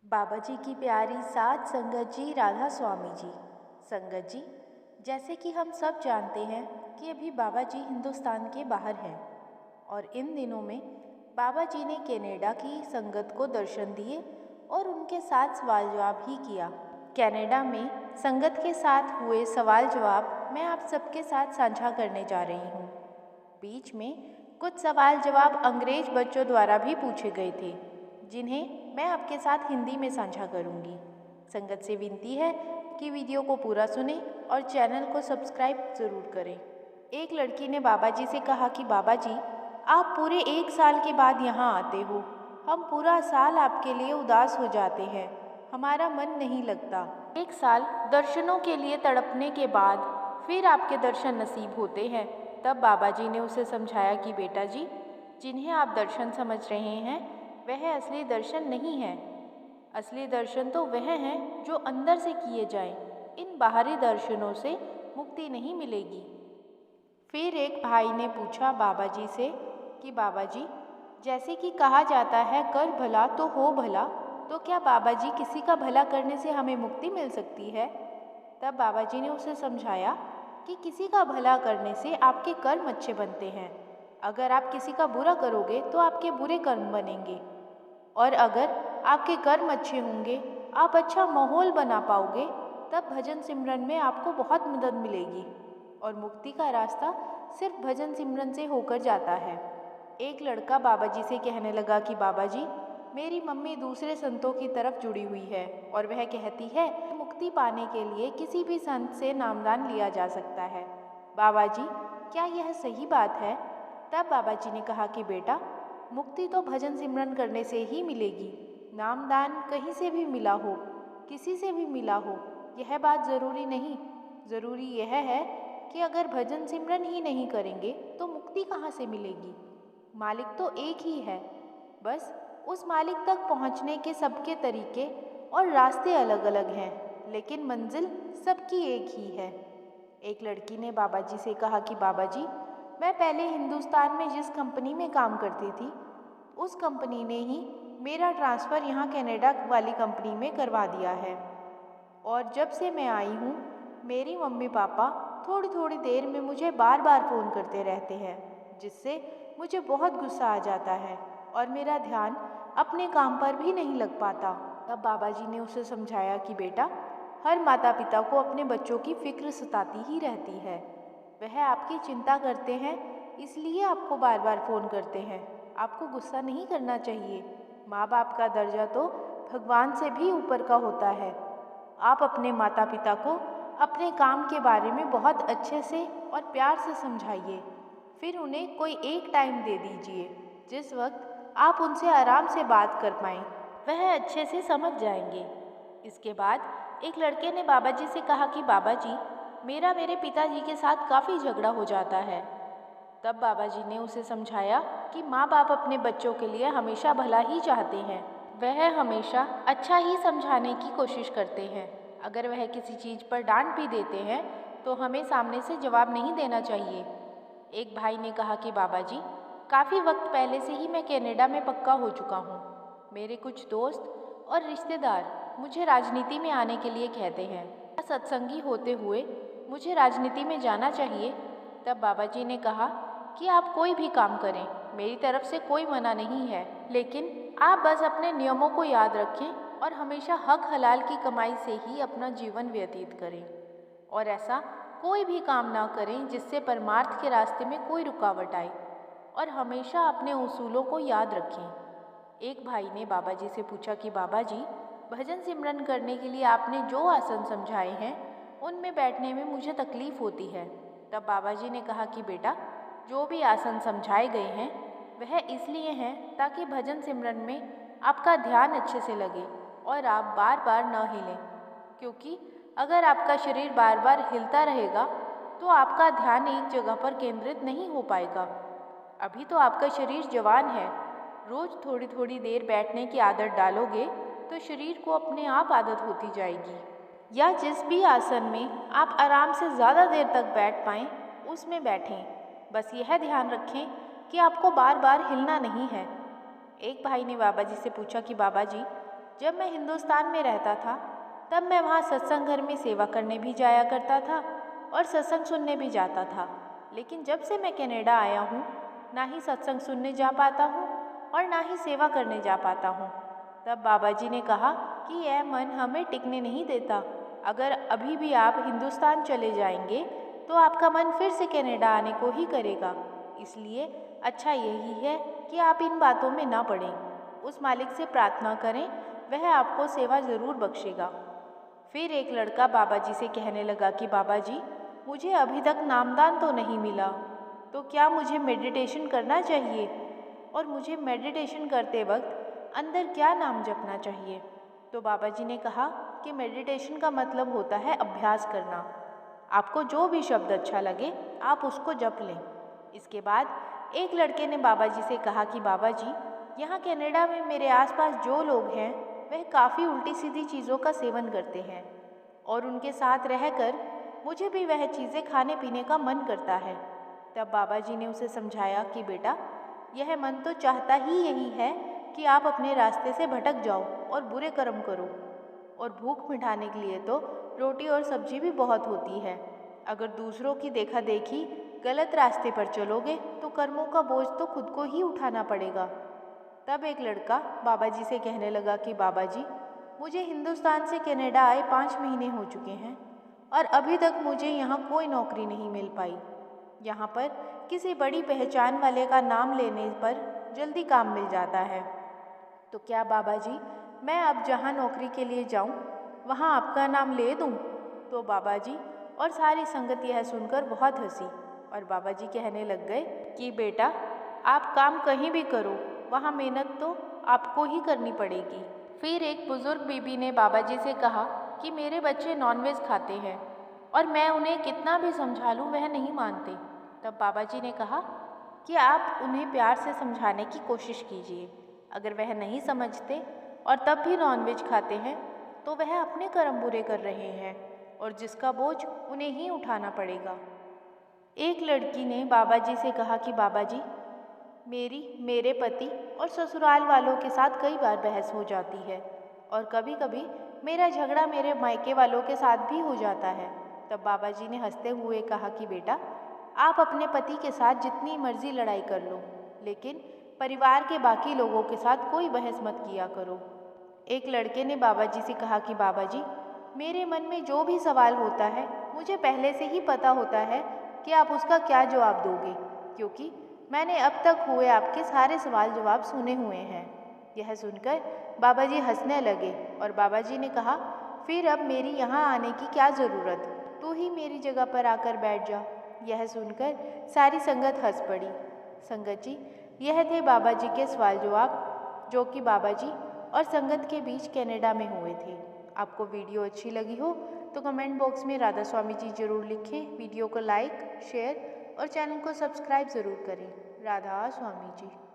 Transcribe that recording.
बाबा जी की प्यारी सात संगत जी राधा स्वामी जी। संगत जी, जैसे कि हम सब जानते हैं कि अभी बाबा जी हिंदुस्तान के बाहर हैं और इन दिनों में बाबा जी ने कनाडा की संगत को दर्शन दिए और उनके साथ सवाल जवाब ही किया। कनाडा में संगत के साथ हुए सवाल जवाब मैं आप सबके साथ साझा करने जा रही हूँ। बीच में कुछ सवाल जवाब अंग्रेज बच्चों द्वारा भी पूछे गए थे, जिन्हें मैं आपके साथ हिंदी में साझा करूंगी। संगत से विनती है कि वीडियो को पूरा सुनें और चैनल को सब्सक्राइब ज़रूर करें। एक लड़की ने बाबा जी से कहा कि बाबा जी, आप पूरे 1 साल के बाद यहाँ आते हो। हम पूरा साल आपके लिए उदास हो जाते हैं, हमारा मन नहीं लगता। 1 साल दर्शनों के लिए तड़पने के बाद फिर आपके दर्शन नसीब होते हैं। तब बाबा जी ने उसे समझाया कि बेटा जी, जिन्हें आप दर्शन समझ रहे हैं वह असली दर्शन नहीं है। असली दर्शन तो वह हैं जो अंदर से किए जाएं। इन बाहरी दर्शनों से मुक्ति नहीं मिलेगी। फिर एक भाई ने पूछा बाबा जी से कि बाबा जी, जैसे कि कहा जाता है कर भला तो हो भला, तो क्या बाबा जी किसी का भला करने से हमें मुक्ति मिल सकती है? तब बाबा जी ने उसे समझाया कि किसी का भला करने से आपके कर्म अच्छे बनते हैं। अगर आप किसी का बुरा करोगे तो आपके बुरे कर्म बनेंगे, और अगर आपके कर्म अच्छे होंगे, आप अच्छा माहौल बना पाओगे, तब भजन सिमरन में आपको बहुत मदद मिलेगी और मुक्ति का रास्ता सिर्फ भजन सिमरन से होकर जाता है। एक लड़का बाबा जी से कहने लगा कि बाबा जी, मेरी मम्मी दूसरे संतों की तरफ जुड़ी हुई है और वह कहती है कि मुक्ति पाने के लिए किसी भी संत से नामदान लिया जा सकता है। बाबा जी, क्या यह सही बात है? तब बाबा जी ने कहा कि बेटा, मुक्ति तो भजन सिमरन करने से ही मिलेगी। नामदान कहीं से भी मिला हो, किसी से भी मिला हो, यह बात ज़रूरी नहीं। ज़रूरी यह है कि अगर भजन सिमरन ही नहीं करेंगे तो मुक्ति कहाँ से मिलेगी? मालिक तो एक ही है, बस उस मालिक तक पहुँचने के सबके तरीके और रास्ते अलग अलग हैं, लेकिन मंजिल सबकी एक ही है। एक लड़की ने बाबा जी से कहा कि बाबा जी, मैं पहले हिंदुस्तान में जिस कंपनी में काम करती थी, उस कंपनी ने ही मेरा ट्रांसफ़र यहाँ कनाडा वाली कंपनी में करवा दिया है, और जब से मैं आई हूँ मेरी मम्मी पापा थोड़ी थोड़ी देर में मुझे बार बार फ़ोन करते रहते हैं, जिससे मुझे बहुत गुस्सा आ जाता है और मेरा ध्यान अपने काम पर भी नहीं लग पाता। तब बाबा जी ने उसे समझाया कि बेटा, हर माता पिता को अपने बच्चों की फिक्र सताती ही रहती है। वह आपकी चिंता करते हैं, इसलिए आपको बार बार फ़ोन करते हैं। आपको गुस्सा नहीं करना चाहिए। माँ बाप का दर्जा तो भगवान से भी ऊपर का होता है। आप अपने माता पिता को अपने काम के बारे में बहुत अच्छे से और प्यार से समझाइए। फिर उन्हें कोई एक टाइम दे दीजिए जिस वक्त आप उनसे आराम से बात कर पाएँ। वह अच्छे से समझ जाएंगे। इसके बाद एक लड़के ने बाबा जी से कहा कि बाबा जी, मेरा मेरे पिताजी के साथ काफ़ी झगड़ा हो जाता है। तब बाबा जी ने उसे समझाया कि माँ बाप अपने बच्चों के लिए हमेशा भला ही चाहते हैं। वह हमेशा अच्छा ही समझाने की कोशिश करते हैं। अगर वह किसी चीज़ पर डांट भी देते हैं तो हमें सामने से जवाब नहीं देना चाहिए। एक भाई ने कहा कि बाबा जी, काफ़ी वक्त पहले से ही मैं कनाडा में पक्का हो चुका हूँ। मेरे कुछ दोस्त और रिश्तेदार मुझे राजनीति में आने के लिए कहते हैं। सत्संगी होते हुए मुझे राजनीति में जाना चाहिए? तब बाबा जी ने कहा कि आप कोई भी काम करें, मेरी तरफ से कोई मना नहीं है, लेकिन आप बस अपने नियमों को याद रखें और हमेशा हक हलाल की कमाई से ही अपना जीवन व्यतीत करें, और ऐसा कोई भी काम ना करें जिससे परमार्थ के रास्ते में कोई रुकावट आए, और हमेशा अपने उसूलों को याद रखें। एक भाई ने बाबा जी से पूछा कि बाबा जी, भजन सिमरन करने के लिए आपने जो आसन समझाए हैं उनमें बैठने में मुझे तकलीफ़ होती है। तब बाबा जी ने कहा कि बेटा, जो भी आसन समझाए गए हैं वह इसलिए हैं ताकि भजन सिमरन में आपका ध्यान अच्छे से लगे और आप बार बार न हिलें, क्योंकि अगर आपका शरीर बार बार हिलता रहेगा तो आपका ध्यान एक जगह पर केंद्रित नहीं हो पाएगा। अभी तो आपका शरीर जवान है, रोज़ थोड़ी थोड़ी देर बैठने की आदत डालोगे तो शरीर को अपने आप आदत होती जाएगी। या जिस भी आसन में आप आराम से ज़्यादा देर तक बैठ पाएँ उसमें बैठें। बस यह ध्यान रखें कि आपको बार बार हिलना नहीं है। एक भाई ने बाबा जी से पूछा कि बाबा जी, जब मैं हिंदुस्तान में रहता था तब मैं वहाँ सत्संग घर में सेवा करने भी जाया करता था और सत्संग सुनने भी जाता था। लेकिन जब से मैं कनाडा आया हूँ ना ही सत्संग सुनने जा पाता हूँ और ना ही सेवा करने जा पाता हूँ। तब बाबा जी ने कहा कि यह मन हमें टिकने नहीं देता। अगर अभी भी आप हिंदुस्तान चले जाएंगे तो आपका मन फिर से कनाडा आने को ही करेगा। इसलिए अच्छा यही है कि आप इन बातों में ना पड़ें। उस मालिक से प्रार्थना करें, वह आपको सेवा ज़रूर बख्शेगा। फिर एक लड़का बाबा जी से कहने लगा कि बाबा जी, मुझे अभी तक नामदान तो नहीं मिला, तो क्या मुझे मेडिटेशन करना चाहिए? और मुझे मेडिटेशन करते वक्त अंदर क्या नाम जपना चाहिए? तो बाबा जी ने कहा कि मेडिटेशन का मतलब होता है अभ्यास करना। आपको जो भी शब्द अच्छा लगे आप उसको जप लें। इसके बाद एक लड़के ने बाबा जी से कहा कि बाबा जी, यहाँ कनाडा में मेरे आसपास जो लोग हैं वह काफ़ी उल्टी सीधी चीज़ों का सेवन करते हैं और उनके साथ रहकर मुझे भी वह चीज़ें खाने पीने का मन करता है। तब बाबा जी ने उसे समझाया कि बेटा, यह मन तो चाहता ही यही है कि आप अपने रास्ते से भटक जाओ और बुरे कर्म करो। और भूख मिटाने के लिए तो रोटी और सब्जी भी बहुत होती है। अगर दूसरों की देखा देखी गलत रास्ते पर चलोगे तो कर्मों का बोझ तो खुद को ही उठाना पड़ेगा। तब एक लड़का बाबा जी से कहने लगा कि बाबा जी, मुझे हिंदुस्तान से कनाडा आए 5 महीने हो चुके हैं और अभी तक मुझे यहाँ कोई नौकरी नहीं मिल पाई। यहाँ पर किसी बड़ी पहचान वाले का नाम लेने पर जल्दी काम मिल जाता है। तो क्या बाबा जी, मैं अब जहाँ नौकरी के लिए जाऊँ वहाँ आपका नाम ले दूँ? तो बाबा जी और सारी संगत यह सुनकर बहुत हंसी और बाबा जी कहने लग गए कि बेटा, आप काम कहीं भी करो, वहाँ मेहनत तो आपको ही करनी पड़ेगी। फिर एक बुजुर्ग बीबी ने बाबा जी से कहा कि मेरे बच्चे नॉनवेज खाते हैं और मैं उन्हें कितना भी समझा लूँ वह नहीं मानते। तब बाबा जी ने कहा कि आप उन्हें प्यार से समझाने की कोशिश कीजिए। अगर वह नहीं समझते और तब भी नॉनवेज खाते हैं तो वह अपने कर्म बुरे कर रहे हैं और जिसका बोझ उन्हें ही उठाना पड़ेगा। एक लड़की ने बाबा जी से कहा कि बाबा जी, मेरे पति और ससुराल वालों के साथ कई बार बहस हो जाती है और कभी कभी मेरा झगड़ा मेरे मायके वालों के साथ भी हो जाता है। तब बाबा जी ने हंसते हुए कहा कि बेटा, आप अपने पति के साथ जितनी मर्जी लड़ाई कर लो, लेकिन परिवार के बाकी लोगों के साथ कोई बहस मत किया करो। एक लड़के ने बाबा जी से कहा कि बाबा जी, मेरे मन में जो भी सवाल होता है मुझे पहले से ही पता होता है कि आप उसका क्या जवाब दोगे, क्योंकि मैंने अब तक हुए आपके सारे सवाल जवाब सुने हुए हैं। यह सुनकर बाबा जी हंसने लगे और बाबा जी ने कहा, फिर अब मेरी यहाँ आने की क्या ज़रूरत, तू ही मेरी जगह पर आकर बैठ जा। यह सुनकर सारी संगत हंस पड़ी। संगत जी, यह थे बाबा जी के सवाल जवाब जो कि बाबा जी और संगत के बीच कनाडा में हुए थे। आपको वीडियो अच्छी लगी हो तो कमेंट बॉक्स में राधा स्वामी जी जरूर लिखें। वीडियो को लाइक, शेयर और चैनल को सब्सक्राइब ज़रूर करें। राधा स्वामी जी।